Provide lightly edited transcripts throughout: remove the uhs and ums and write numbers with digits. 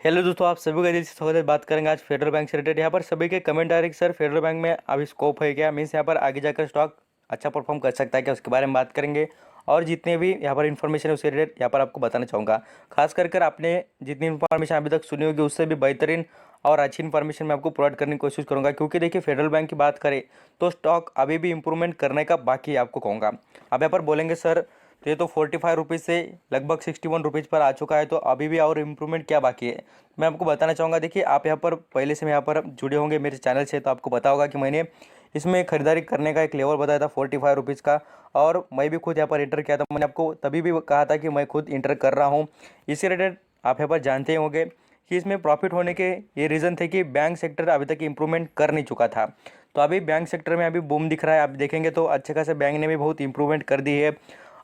Hello दोस्तों, आप सभी का दिल से स्वागत है। बात करेंगे आज फेडरल बैंक से रिलेटेड। यहाँ पर सभी के कमेंट आ रहे हैं कि सर फेडरल बैंक में अभी स्कोप है क्या, मीन्स यहाँ पर आगे जाकर स्टॉक अच्छा परफॉर्म कर सकता है क्या, उसके बारे में बात करेंगे। और जितने भी यहाँ पर इन्फॉर्मेशन है उससे रिलेटेड यहाँ पर आपको बताना चाहूँगा। खास कर आपने जितनी इन्फॉर्मेशन अभी तक सुनी होगी उससे भी बेहतरीन और अच्छी इन्फॉर्मेशन मैं आपको प्रोवाइड करने की कोशिश करूँगा। क्योंकि देखिए फेडरल बैंक की बात करें तो स्टॉक अभी भी इंप्रूवमेंट करने का बाकी है, आपको कहूँगा। अब यहाँ पर बोलेंगे सर तो ये तो 45 रुपीज़ से लगभग 61 रुपीज़ पर आ चुका है, तो अभी भी और इम्प्रूवमेंट क्या बाकी है मैं आपको बताना चाहूँगा। देखिए आप यहाँ पर पहले से मैं यहाँ पर जुड़े होंगे मेरे चैनल से, तो आपको पता होगा कि मैंने इसमें खरीदारी करने का एक लेवल बताया था 45 रुपीज़ का। और मैं भी खुद यहाँ पर इंटर किया था, मैंने आपको तभी भी कहा था कि मैं खुद इंटर कर रहा हूँ। इसी रिलेटेड आप यहाँ पर जानते होंगे कि इसमें प्रॉफिट होने के ये रीज़न थे कि बैंक सेक्टर अभी तक इम्प्रूवमेंट कर नहीं चुका था। तो अभी बैंक सेक्टर में अभी बूम दिख रहा है, आप देखेंगे तो अच्छे खासे बैंक ने भी बहुत इंप्रूवमेंट कर दी है।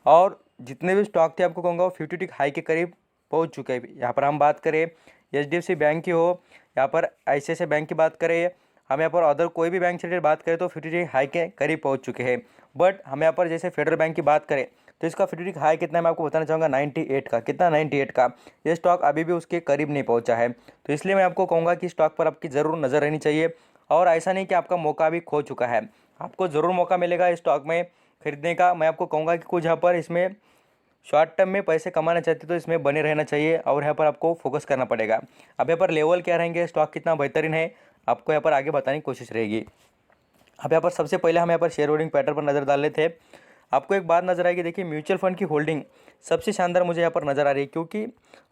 और जितने भी स्टॉक थे आपको कहूँगा वो 50 हाई के करीब पहुँच चुके हैं। यहाँ पर हम बात करें HDFC बैंक की हो, यहाँ पर ICICI बैंक की बात करें, हम यहाँ पर अदर कोई भी बैंक से रिलेटेड बात करें तो 50 हाई के करीब पहुँच चुके हैं। बट हम यहाँ पर जैसे फेडरल बैंक की बात करें तो इसका 50 हाई कितना है मैं आपको बताना चाहूँगा, 98 का। कितना? 98 का। ये स्टॉक अभी भी उसके करीब नहीं पहुँचा है। तो इसलिए मैं आपको कहूँगा कि स्टॉक पर आपकी ज़रूर नज़र रहनी चाहिए। और ऐसा नहीं कि आपका मौका भी खो चुका है, आपको ज़रूर मौका मिलेगा इस स्टॉक में खरीदने का। मैं आपको कहूँगा कि कुछ यहाँ पर इसमें शॉर्ट टर्म में पैसे कमाना चाहते तो इसमें बने रहना चाहिए और यहाँ पर आपको फोकस करना पड़ेगा। अब यहाँ पर लेवल क्या रहेंगे, स्टॉक कितना बेहतरीन है, आपको यहाँ पर आगे बताने की कोशिश रहेगी। अब यहाँ पर सबसे पहले हम यहाँ पर शेयर होल्डिंग पैटर्न पर नज़र डाल लेते हैं। आपको एक बात नज़र आएगी, देखिए म्यूचुअल फंड की होल्डिंग सबसे शानदार मुझे यहाँ पर नज़र आ रही है। क्योंकि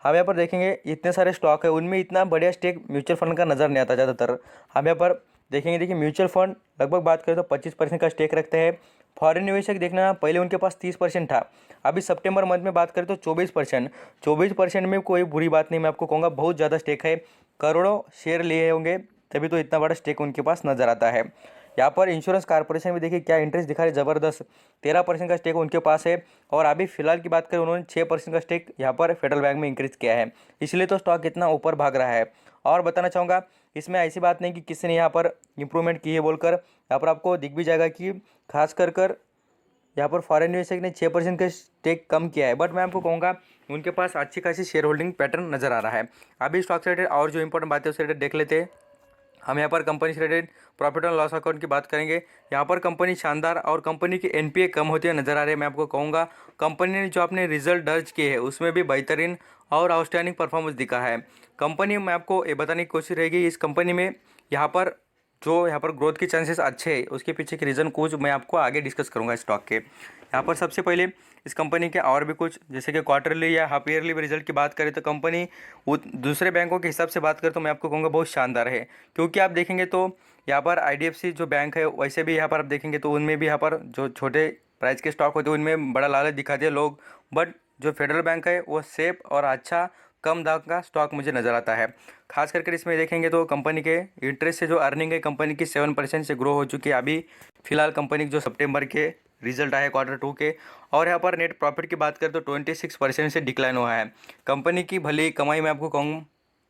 हम यहाँ पर देखेंगे इतने सारे स्टॉक है, उनमें इतना बढ़िया स्टेक म्यूचुअल फंड का नज़र नहीं आता ज़्यादातर। हम यहाँ पर देखेंगे, देखिए म्यूचुअल फंड लगभग बात करें तो 25% का स्टेक रखते हैं। फॉरेन निवेशक देखना, पहले उनके पास 30% था, अभी सितंबर मंथ में बात करें तो 24%। 24% में कोई बुरी बात नहीं, मैं आपको कहूँगा बहुत ज़्यादा स्टेक है। करोड़ों शेयर लिए होंगे तभी तो इतना बड़ा स्टेक उनके पास नज़र आता है। यहाँ पर इंश्योरेंस कॉर्पोरेशन में देखिए क्या इंटरेस्ट दिखा रहे, ज़बरदस्त 13% का स्टेक उनके पास है। और अभी फिलहाल की बात करें उन्होंने 6% का स्टेक यहाँ पर फेडरल बैंक में इंक्रीज किया है, इसलिए तो स्टॉक इतना ऊपर भाग रहा है। और बताना चाहूँगा इसमें ऐसी बात नहीं कि किसी ने यहाँ पर इंप्रूवमेंट की है बोलकर, यहाँ पर आपको दिख भी जाएगा कि खास कर यहाँ पर फॉरेन निवेशक ने 6% का स्टेक कम किया है। बट मैं आपको कहूँगा उनके पास अच्छी खासी शेयर होल्डिंग पैटर्न नज़र आ रहा है। अभी स्टॉक से रिलेटेड और जो इंपॉर्टेंट बातें उससे रिलेटेड देख लेते हैं। हम यहाँ पर कंपनी से related profit and loss account की बात करेंगे। यहाँ पर कंपनी शानदार और कंपनी की NPA कम होते हुए नजर आ रहे हैं। मैं आपको कहूँगा कंपनी ने जो अपने रिजल्ट दर्ज किए हैं उसमें भी बेहतरीन और आउटस्टैंडिंग परफॉर्मेंस दिखा है। कंपनी में आपको ये बताने की कोशिश रहेगी इस कंपनी में यहाँ पर ग्रोथ के चांसेस अच्छे हैं, उसके पीछे के रीज़न कुछ मैं आपको आगे डिस्कस करूँगा स्टॉक के। यहाँ पर सबसे पहले इस कंपनी के और भी कुछ जैसे कि क्वार्टरली या हाफ ईयरली रिजल्ट की बात करें तो कंपनी वो दूसरे बैंकों के हिसाब से बात करें तो मैं आपको कहूँगा बहुत शानदार है। क्योंकि आप देखेंगे तो यहाँ पर IDFC जो बैंक है वैसे भी यहाँ पर आप देखेंगे तो उनमें भी यहाँ पर जो छोटे प्राइस के स्टॉक होते हैं उनमें बड़ा लालच दिखाते हैं लोग। बट जो फेडरल बैंक है वो सेफ और अच्छा कम दाम का स्टॉक मुझे नज़र आता है। खास करके इसमें देखेंगे तो कंपनी के इंटरेस्ट से जो अर्निंग है कंपनी की 7% से ग्रो हो चुकी है अभी फिलहाल कंपनी के जो सितंबर के रिजल्ट आए Q2 के। और यहाँ पर नेट प्रॉफिट की बात करें तो 26% से डिक्लाइन हुआ है। कंपनी की भले कमाई में आपको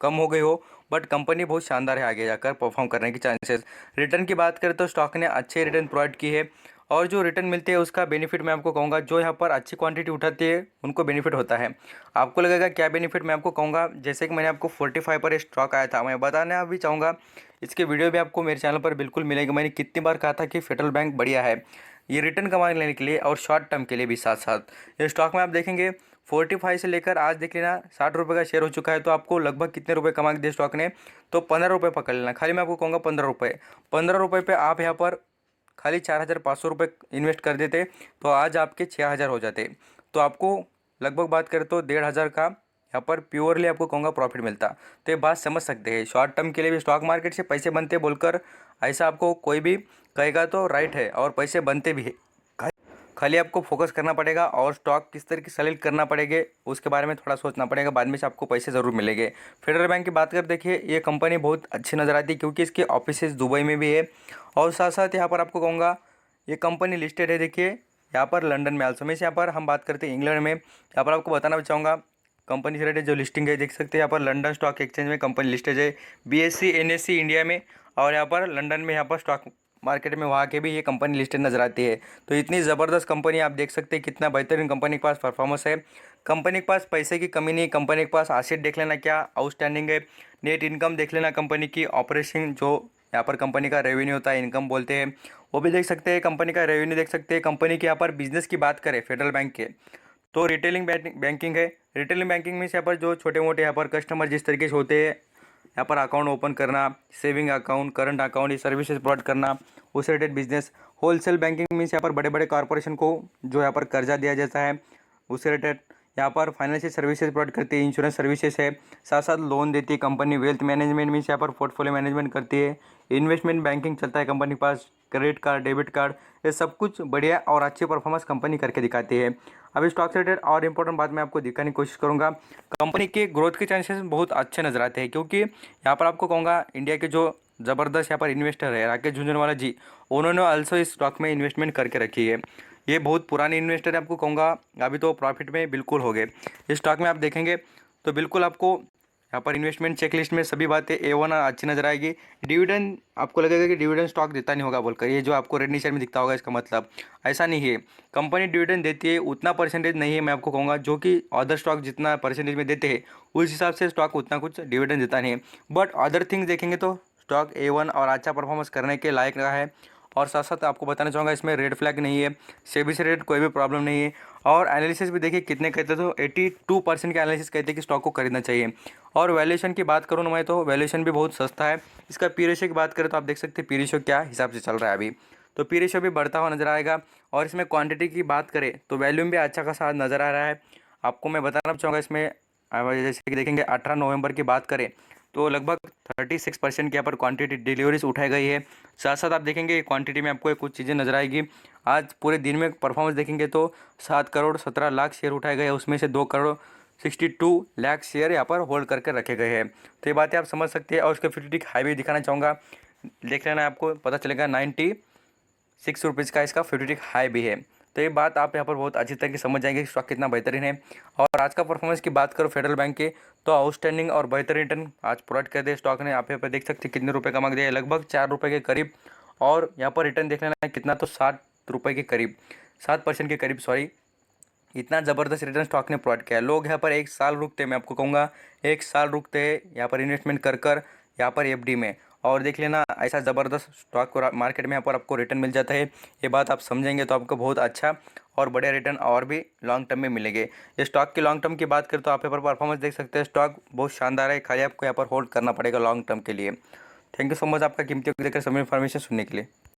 कम हो गई हो, बट कंपनी बहुत शानदार है आगे जाकर परफॉर्म करने की चांसेस। रिटर्न की बात करें तो स्टॉक ने अच्छे रिटर्न प्रोवाइड की है। और जो रिटर्न मिलते हैं उसका बेनिफिट मैं आपको कहूँगा जो यहाँ पर अच्छी क्वांटिटी उठाती है उनको बेनिफिट होता है। आपको लगेगा क्या बेनिफिट, मैं आपको कहूँगा जैसे कि मैंने आपको 45 पर स्टॉक आया था, मैं बताना भी चाहूँगा इसके वीडियो भी आपको मेरे चैनल पर बिल्कुल मिलेगा। मैंने कितनी बार कहा था कि फेडरल बैंक बढ़िया है ये रिटर्न कमाने लेने के लिए और शॉर्ट टर्म के लिए भी साथ साथ। ये स्टॉक में आप देखेंगे 45 से लेकर आज देख लेना 60 रुपये का शेयर हो चुका है, तो आपको लगभग कितने रुपए कमा के दिए स्टॉक ने, तो 15 रुपये पकड़ लेना। खाली मैं आपको कहूँगा 15 रुपये। 15 रुपये पे आप यहाँ पर खाली 4,500 रुपये इन्वेस्ट कर देते तो आज आपके 6,000 हो जाते। तो आपको लगभग बात करें तो 1,500 का यहाँ पर प्योरली आपको कहूँगा प्रॉफिट मिलता। तो ये बात समझ सकते हैं, शॉर्ट टर्म के लिए भी स्टॉक मार्केट से पैसे बनते बोलकर ऐसा आपको कोई भी कहेगा तो राइट है, और पैसे बनते भी है। खाली आपको फोकस करना पड़ेगा और स्टॉक किस तरीके से सेलेक्ट करना पड़ेगा उसके बारे में थोड़ा सोचना पड़ेगा, बाद में से आपको पैसे ज़रूर मिलेंगे। फेडरल बैंक की बात कर देखिए ये कंपनी बहुत अच्छी नज़र आती है क्योंकि इसके ऑफिसेज दुबई में भी है। और साथ साथ यहाँ पर आपको कहूँगा ये कंपनी लिस्टेड है, देखिए यहाँ पर लंदन में आल्सो। में यहाँ पर हम बात करते हैं इंग्लैंड में, यहाँ पर आपको बताना चाहूँगा कंपनी से रिलेटेड जो लिस्टिंग है देख सकते हैं। यहाँ पर लंदन स्टॉक एक्सचेंज में कंपनी लिस्टेड है, BSE NSE इंडिया में, और यहाँ पर लंदन में यहाँ पर स्टॉक मार्केट में वहाँ के भी ये कंपनी लिस्टेड नज़र आती है। तो इतनी ज़बरदस्त कंपनी आप देख सकते हैं कितना बेहतरीन कंपनी के पास परफॉर्मेंस है। कंपनी के पास पैसे की कमी नहीं, कंपनी के पास एसेट देख लेना क्या आउटस्टैंडिंग है, नेट इनकम देख लेना कंपनी की, ऑपरेशन जो यहाँ पर कंपनी का रेवेन्यू होता है, इनकम बोलते हैं, वो भी देख सकते हैं, कंपनी का रेवेन्यू देख सकते हैं। कंपनी के यहाँ पर बिजनेस की बात करें फेडरल बैंक के, तो रिटेलिंग बैंकिंग है। रिटेलिंग बैंकिंग में यहाँ पर जो छोटे मोटे यहाँ पर कस्टमर जिस तरीके से होते हैं, यहाँ पर अकाउंट ओपन करना, सेविंग अकाउंट, करंट अकाउंट, ये सर्विसेज प्रोवाइड करना, उससे related business. Wholesale banking means यहाँ पर बड़े बड़े कॉरपोरेशन को जो यहाँ पर कर्जा दिया जाता है, उससे रिलेटेड यहाँ पर फाइनेंशियल सर्विसेज प्रोवाइड करती है, इंश्योरेंस सर्विसेज है, साथ साथ लोन देती है कंपनी। वेल्थ मैनेजमेंट मीन्स यहाँ पर पोर्टफोलियो मैनेजमेंट करती है। इन्वेस्टमेंट बैंकिंग चलता है कंपनी के पास, क्रेडिट कार्ड, डेबिट कार्ड, ये सब कुछ बढ़िया और अच्छी परफॉर्मेंस कंपनी करके दिखाती है। अभी स्टॉक से रिलेटेड और इंपॉर्टेंट बात मैं आपको दिखाने की कोशिश करूँगा। कंपनी के ग्रोथ के चांसेस बहुत अच्छे नजर आते हैं, क्योंकि यहाँ पर आपको कहूँगा इंडिया के जो ज़बरदस्त यहाँ पर इन्वेस्टर है राकेश झुंझुनवाला जी, उन्होंने ऑल्सो इस स्टॉक में इन्वेस्टमेंट करके रखी है। ये बहुत पुराने इन्वेस्टर है, आपको कहूँगा अभी तो प्रॉफिट में बिल्कुल हो गए। इस स्टॉक में आप देखेंगे तो बिल्कुल आपको यहाँ पर इन्वेस्टमेंट चेकलिस्ट में सभी बातें A1 अच्छी नजर आएगी। डिविडेंड आपको लगेगा कि डिविडेंड स्टॉक देता नहीं होगा बोलकर, ये जो आपको रेड निशान में दिखता होगा इसका मतलब ऐसा नहीं है। कंपनी डिविडेंड देती है, उतना परसेंटेज नहीं है, मैं आपको कहूँगा जो कि अदर स्टॉक जितना परसेंटेज में देते हैं उस हिसाब से स्टॉक उतना कुछ डिविडेंड देता नहीं है। बट अदर थिंग्स देखेंगे तो स्टॉक A1 और अच्छा परफॉर्मेंस करने के लायक रहा है। और साथ साथ आपको बताना चाहूँगा इसमें रेड फ्लैग नहीं है, सेबी से रेड कोई भी प्रॉब्लम नहीं है। और एनालिसिस भी देखिए कितने कहते तो 82% के एनालिसिस कहते हैं कि स्टॉक को खरीदना चाहिए। और वैल्यूएशन की बात करूँ ना मैं तो वैल्यूएशन भी बहुत सस्ता है। इसका पी रेशियो की बात करें तो आप देख सकते हैं पी रेशियो क्या हिसाब से चल रहा है अभी, तो पी रेशियो भी बढ़ता हुआ नजर आएगा। और इसमें क्वांटिटी की बात करें तो वैल्यूम भी अच्छा खासा नज़र आ रहा है। आपको मैं बताना चाहूँगा इसमें जैसे कि देखेंगे 18 नवंबर की बात करें तो लगभग 36% के यहाँ पर क्वांटिटी डिलीवरीज उठाई गई है। साथ साथ आप देखेंगे क्वांटिटी में आपको कुछ चीज़ें नजर आएगी। आज पूरे दिन में परफॉर्मेंस देखेंगे तो 7 करोड़ 17 लाख शेयर उठाए गए, उसमें से 2 करोड़ 62 लाख शेयर यहाँ पर होल्ड करके रखे गए हैं। तो ये बातें आप समझ सकते हैं। और उसका 50 हाई भी दिखाना चाहूँगा, देख लेना, आपको पता चलेगा 96 रुपीज़ का इसका 50 हाई भी है। तो ये बात आप यहाँ पर बहुत अच्छी तरीके से समझ जाएंगे कि स्टॉक कितना बेहतरीन है। और आज का परफॉर्मेंस की बात करो फेडरल बैंक के तो आउटस्टैंडिंग और बेहतर रिटर्न आज प्रोवाइड कर दिया स्टॉक ने। आप यहाँ पर देख सकते हैं कितने रुपए कमा दिया है, लगभग 4 रुपये के करीब। और यहाँ पर रिटर्न देख लेना है कितना, तो 60 रुपये के करीब, 7% के करीब, सॉरी। इतना ज़बरदस्त रिटर्न स्टॉक ने प्रोवाइड किया है। लोग यहाँ पर 1 साल रुकते हैं, मैं आपको कहूँगा 1 साल रुकते हैं यहाँ पर इन्वेस्टमेंट कर यहाँ पर FD में। और देख लेना ऐसा ज़बरदस्त स्टॉक को मार्केट में यहाँ पर आपको रिटर्न मिल जाता है। ये बात आप समझेंगे तो आपको बहुत अच्छा और बढ़िया रिटर्न और भी लॉन्ग टर्म में मिलेंगे। ये स्टॉक की लॉन्ग टर्म की बात करें तो आप यहाँ पर परफॉर्मेंस देख सकते हैं, स्टॉक बहुत शानदार है, खाली आपको यहाँ पर होल्ड करना पड़ेगा लॉन्ग टर्म के लिए। थैंक यू सो मच आपका कीमती वक्त देकर सभी इन्फॉर्मेशन सुनने के लिए।